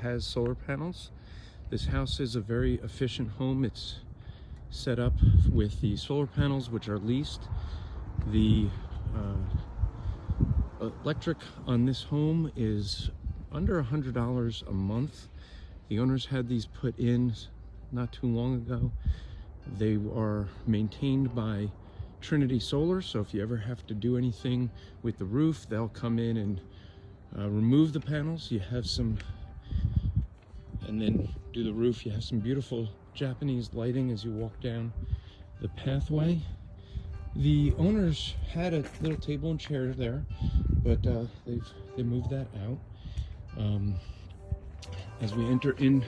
has solar panels. This house is a very efficient home. It's set up with the solar panels, which are leased. The electric on this home is under $100 a month. The owners had these put in not too long ago. They are maintained by Trinity Solar, so if you ever have to do anything with the roof, they'll come in and remove the panels. You have some, and then do the roof. You have some beautiful Japanese lighting as you walk down the pathway. The owners had a little table and chair there, but they moved that out. As we enter in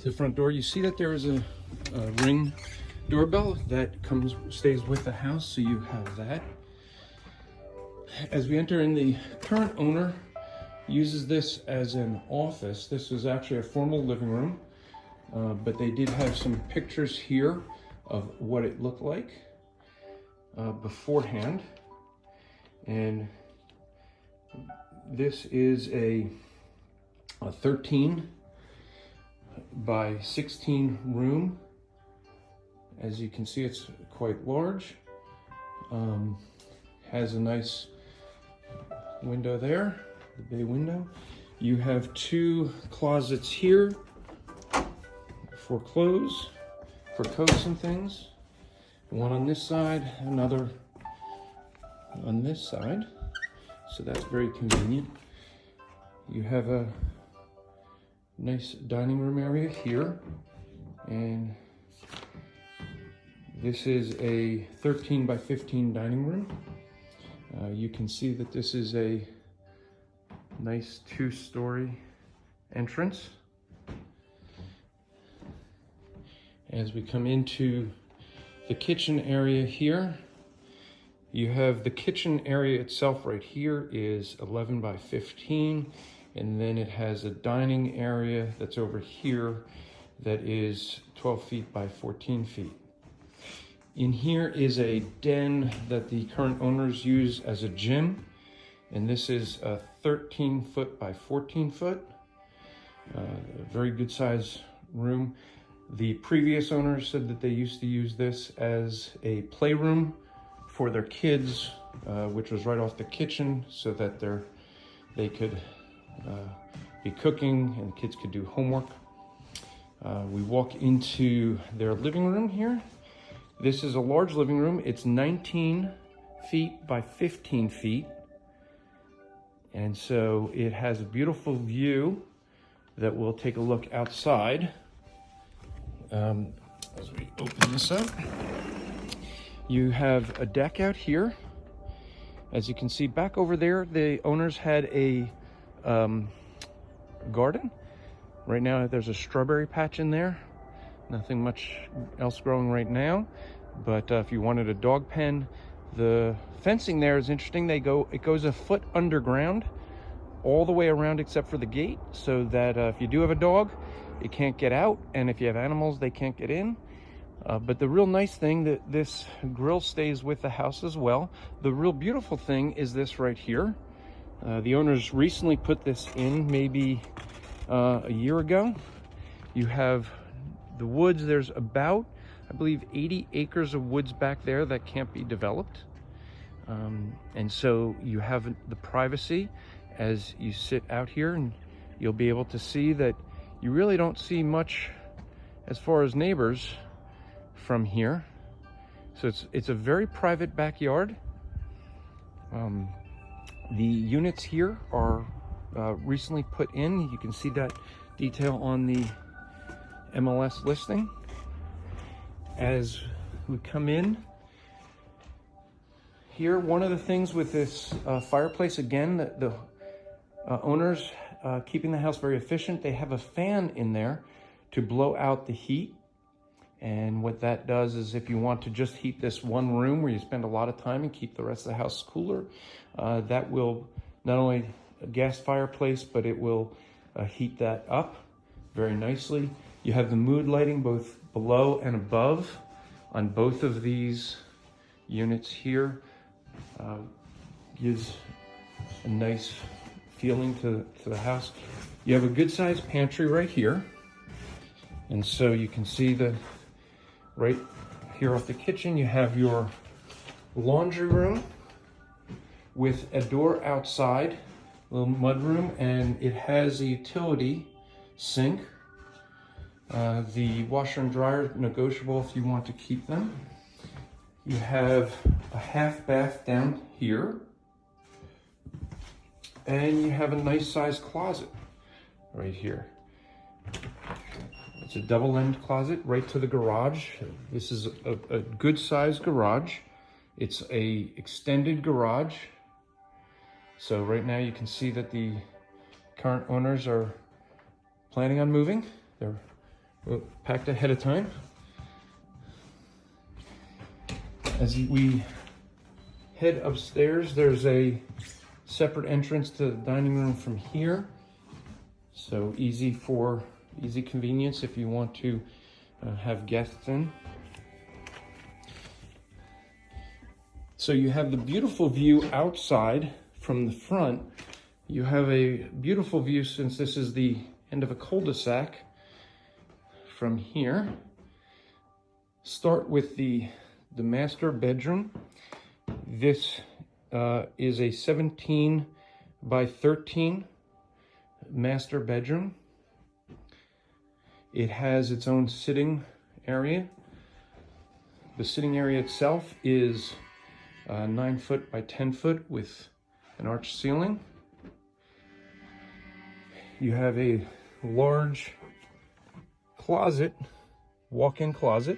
the front door, you see that there is a ring doorbell that stays with the house, so you have that. As we enter in, the current owner uses this as an office. This is actually a formal living room, but they did have some pictures here of what it looked like beforehand. And this is a 13 by 16 room. As you can see, it's quite large. Has a nice window there, the bay window. You have two closets here for clothes, for coats and things. One on this side, another on this side. So that's very convenient. You have a nice dining room area here, and this is a 13 by 15 dining room. You can see that this is a nice 2-story entrance. As we come into the kitchen area here, you have the kitchen area itself right here is 11 by 15, and then it has a dining area that's over here that is 12 feet by 14 feet. In here is a den that the current owners use as a gym, and this is a 13 foot by 14 foot. A very good size room. The previous owners said that they used to use this as a playroom for their kids, which was right off the kitchen, so that they could be cooking and the kids could do homework. We walk into their living room here. This is a large living room. It's 19 feet by 15 feet. And so it has a beautiful view that we'll take a look outside. As we open this up, you have a deck out here. As you can see back over there, the owners had a garden. Right now there's a strawberry patch in there. Nothing much else growing right now, but if you wanted a dog pen, the fencing there is interesting. It goes a foot underground all the way around except for the gate, so that if you do have a dog, it can't get out, and if you have animals, they can't get in. But the real nice thing, that this grill stays with the house as well. The real beautiful thing is this right here. The owners recently put this in, maybe a year ago. You have the woods. There's about, I believe, 80 acres of woods back there that can't be developed. And so you have the privacy as you sit out here, and you'll be able to see that you really don't see much as far as neighbors from here. So it's a very private backyard. The units here are recently put in. You can see that detail on the MLS listing. As we come in here, one of the things with this fireplace, again, the owners keeping the house very efficient, they have a fan in there to blow out the heat. And what that does is, if you want to just heat this one room where you spend a lot of time and keep the rest of the house cooler, that will not only a gas fireplace, but it will heat that up very nicely. You have the mood lighting both below and above on both of these units here. Gives a nice feeling to the house. You have a good sized pantry right here. And so you can see right here off the kitchen, you have your laundry room with a door outside, a little mud room, and it has a utility sink. The washer and dryer negotiable if you want to keep them. You have a half bath down here, and you have a nice sized closet right here. It's a double end closet right to the garage. This is a good sized garage. It's a extended garage. So right now you can see that the current owners are planning on moving. They're packed ahead of time. As we head upstairs, there's a separate entrance to the dining room from here. So easy convenience if you want to have guests in. So you have the beautiful view outside from the front. You have a beautiful view since this is the end of a cul-de-sac from here. Start with the master bedroom. This is a 17 by 13 master bedroom. It has its own sitting area. The sitting area itself is 9 foot by 10 foot with an arched ceiling. You have a large closet, walk-in closet.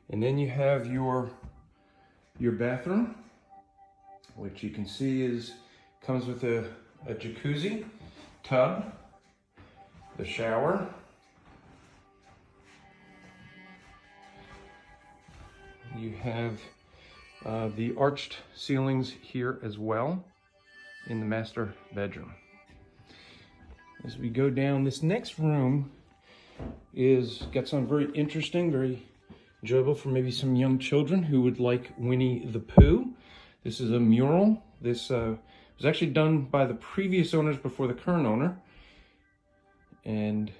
And then you have your bathroom, which you can see comes with a jacuzzi, tub, the shower. You have the arched ceilings here as well in the master bedroom. As we go down, this next room got something very interesting, very enjoyable for maybe some young children who would like Winnie the Pooh. This is a mural. This was actually done by the previous owners before the current owner. And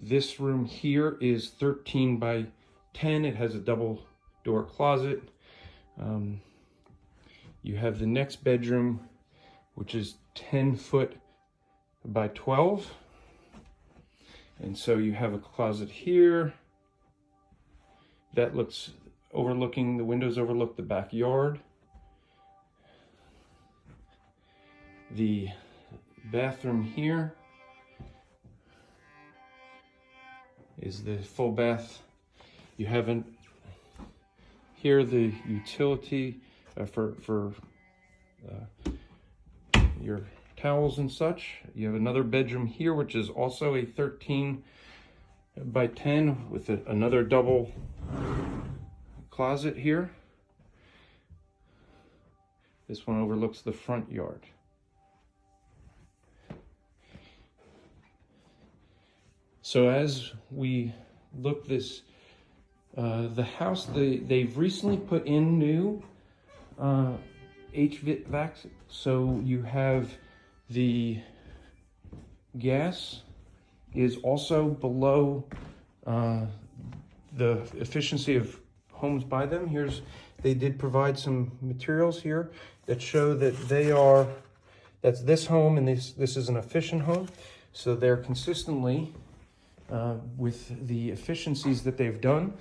this room here is 13 by 10. It has a double door closet. You have the next bedroom, which is 10 foot by 12. And so you have a closet here. That the windows overlook the backyard. The bathroom here is the full bath. You have here the utility for your towels and such. You have another bedroom here, which is also a 13 by 10 with another double closet here. This one overlooks the front yard. So as we look the house, they've recently put in new HVAC. So you have the gas is also below the efficiency of homes by them. They did provide some materials here that show that that's this home and this is an efficient home. So they're consistently with the efficiencies that they've done.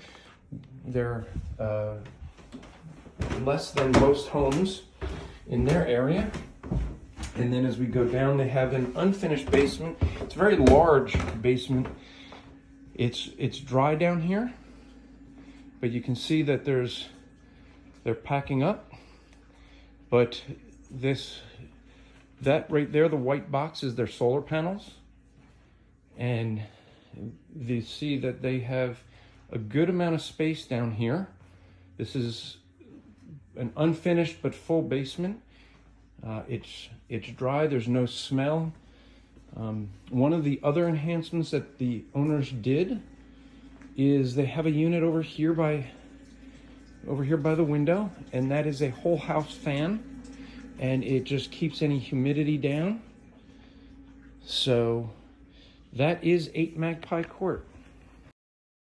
They're less than most homes in their area. And then as we go down, they have an unfinished basement. It's a very large basement. It's dry down here, but you can see that they're packing up. But that right there, the white box, is their solar panels. And you see that they have a good amount of space down here. This is an unfinished but full basement. It's dry, there's no smell. One of the other enhancements that the owners did is they have a unit over here by the window, and that is a whole house fan. and it just keeps any humidity down. So that is 8 Magpie Court.